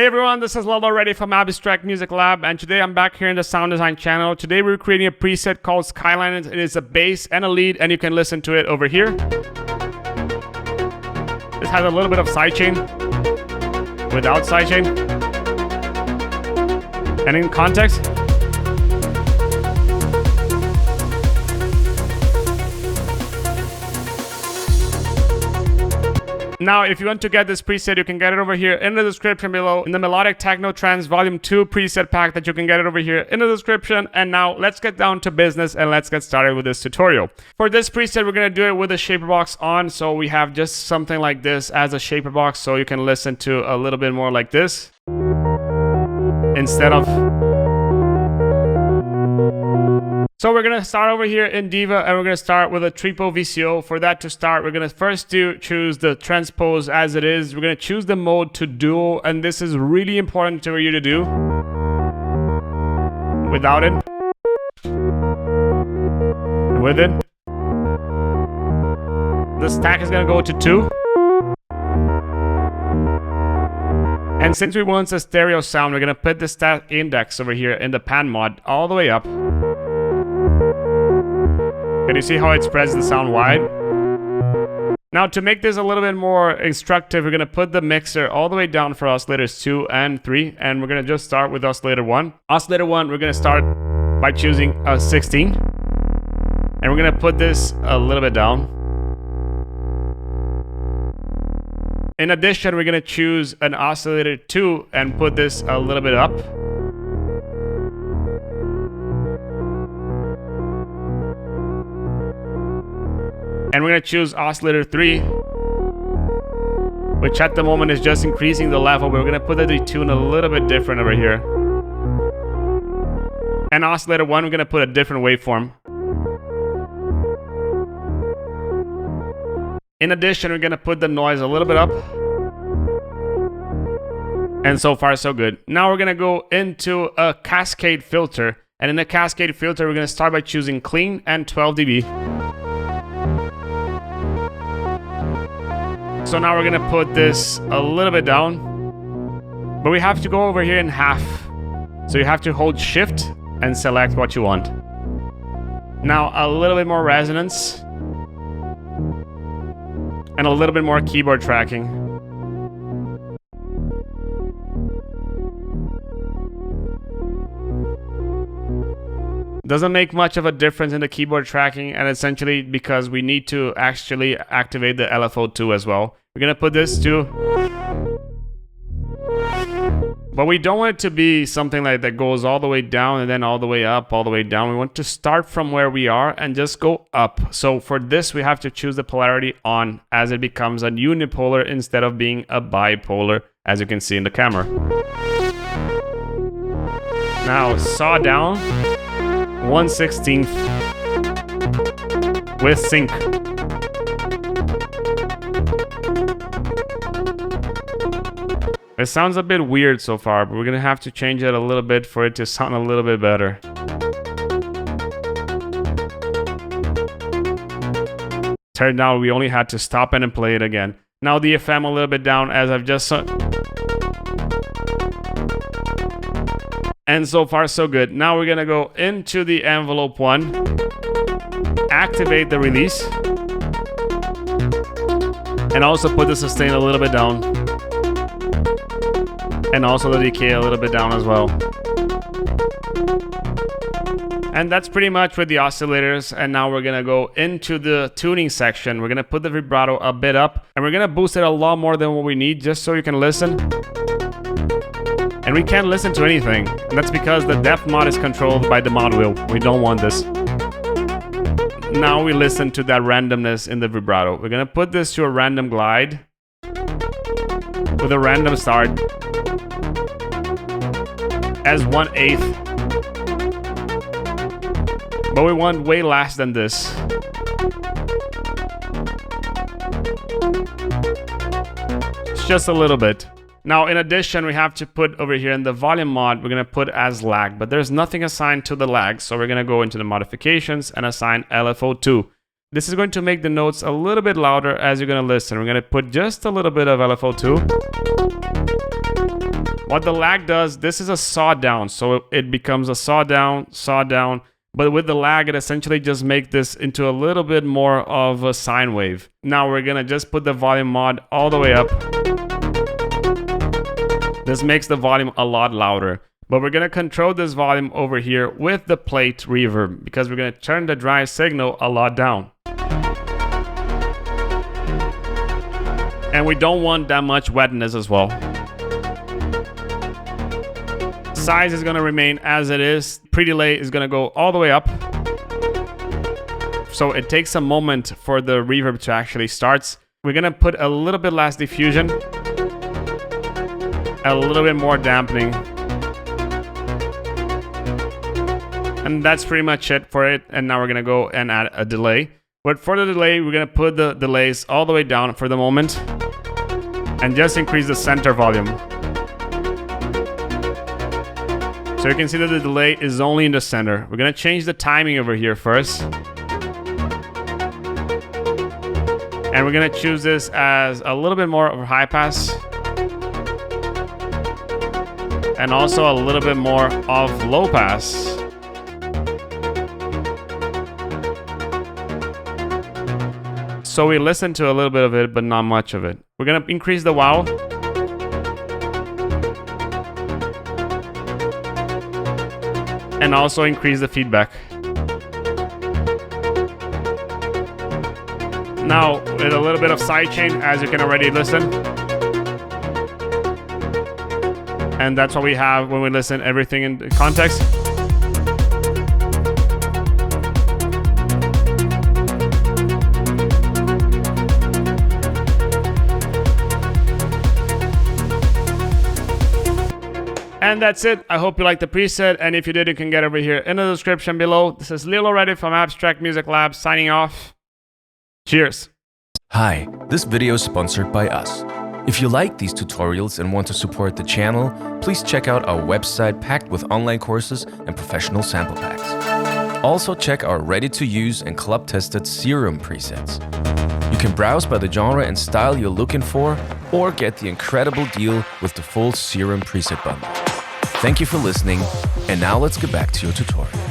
Hey everyone, this is Lalo Reddy from Abstract Music Lab, and today I'm back here in the sound design channel. Today we're creating a preset called Skyline. It is a bass and a lead, and you can listen to it over here. This has a little bit of sidechain, without sidechain, and in context. Now, if you want to get this preset, you can get it over here in the description below in the Melodic Techno Trance Volume 2 preset pack that you can get it over here in the description. And now let's get down to business and let's get started with this tutorial. For this preset, we're going to do it with a shaper box on. So we have just something like this as a shaper box, so you can listen to a little bit more like this instead of... So we're going to start over here in DIVA, and we're going to start with a triple VCO. For that to start, we're going to first choose the transpose as it is. We're going to choose the mode to dual, and this is really important for you to do. Without it. With it. The stack is going to go to 2. And since we want a stereo sound, we're going to put the stack index over here in the pan mod all the way up. Can you see how it spreads the sound wide? Now, to make this a little bit more instructive, we're going to put the mixer all the way down for oscillators 2 and 3, and we're going to just start with oscillator 1. Oscillator 1, we're going to start by choosing a 16, and we're going to put this a little bit down. In addition, we're going to choose an oscillator 2 and put this a little bit up. And we're going to choose oscillator 3, which at the moment is just increasing the level, but we're going to put the detune a little bit different over here. And oscillator 1, we're going to put a different waveform. In addition, we're going to put the noise a little bit up. And so far, so good. Now we're going to go into a cascade filter. And in the cascade filter, we're going to start by choosing clean and 12 dB. So now we're gonna put this a little bit down, but we have to go over here in half. So you have to hold shift and select what you want. Now a little bit more resonance and a little bit more keyboard tracking. Doesn't make much of a difference in the keyboard tracking, and essentially because we need to actually activate the LFO2 as well. We're gonna put this to, but we don't want it to be something like that goes all the way down and then all the way up, all the way down. We want to start from where we are and just go up. So for this, we have to choose the polarity on, as it becomes a unipolar instead of being a bipolar, as you can see in the camera. Now saw down 1/16 with sync. It sounds a bit weird so far, but we're gonna have to change it a little bit for it to sound a little bit better. Turned out we only had to stop it and play it again. Now the FM a little bit down, as I've just and so far, so good. Now we're gonna go into the envelope 1, activate the release, and also put the sustain a little bit down, and also the decay a little bit down as well. And that's pretty much with the oscillators. And now we're gonna go into the tuning section. We're gonna put the vibrato a bit up, and we're gonna boost it a lot more than what we need, just so you can listen. And we can't listen to anything, and that's because the depth mod is controlled by the mod wheel. We don't want this. Now we listen to that randomness in the vibrato. We're gonna put this to a random glide with a random start as 1/8. But we want way less than this. It's just a little bit. Now, in addition, we have to put over here in the volume mod, we're going to put as lag, but there's nothing assigned to the lag. So we're going to go into the modifications and assign LFO2. This is going to make the notes a little bit louder as you're going to listen. We're going to put just a little bit of LFO2. What the lag does, this is a saw down, so it becomes a saw down, but with the lag, it essentially just makes this into a little bit more of a sine wave. Now we're gonna just put the volume mod all the way up. This makes the volume a lot louder, but we're gonna control this volume over here with the plate reverb because we're gonna turn the dry signal a lot down. And we don't want that much wetness as well. Size is going to remain as it is. Pre-delay is going to go all the way up. So it takes a moment for the reverb to actually start. We're going to put a little bit less diffusion. A little bit more dampening. And that's pretty much it for it. And now we're going to go and add a delay. But for the delay, we're going to put the delays all the way down for the moment. And just increase the center volume. So you can see that the delay is only in the center. We're gonna change the timing over here first. And we're gonna choose this as a little bit more of a high pass. And also a little bit more of low pass. So we listen to a little bit of it, but not much of it. We're gonna increase the wow. And also increase the feedback. Now, with a little bit of sidechain, as you can already listen. And that's what we have when we listen everything in context. And that's it. I hope you liked the preset, and if you did, you can get over here in the description below. This is Lilo Reddit from Abstract Music Lab signing off. Cheers. Hi, this video is sponsored by us. If you like these tutorials and want to support the channel, please check out our website packed with online courses and professional sample packs. Also check our ready-to-use and club-tested Serum presets. You can browse by the genre and style you're looking for, or get the incredible deal with the full Serum preset bundle. Thank you for listening, and now let's get back to your tutorial.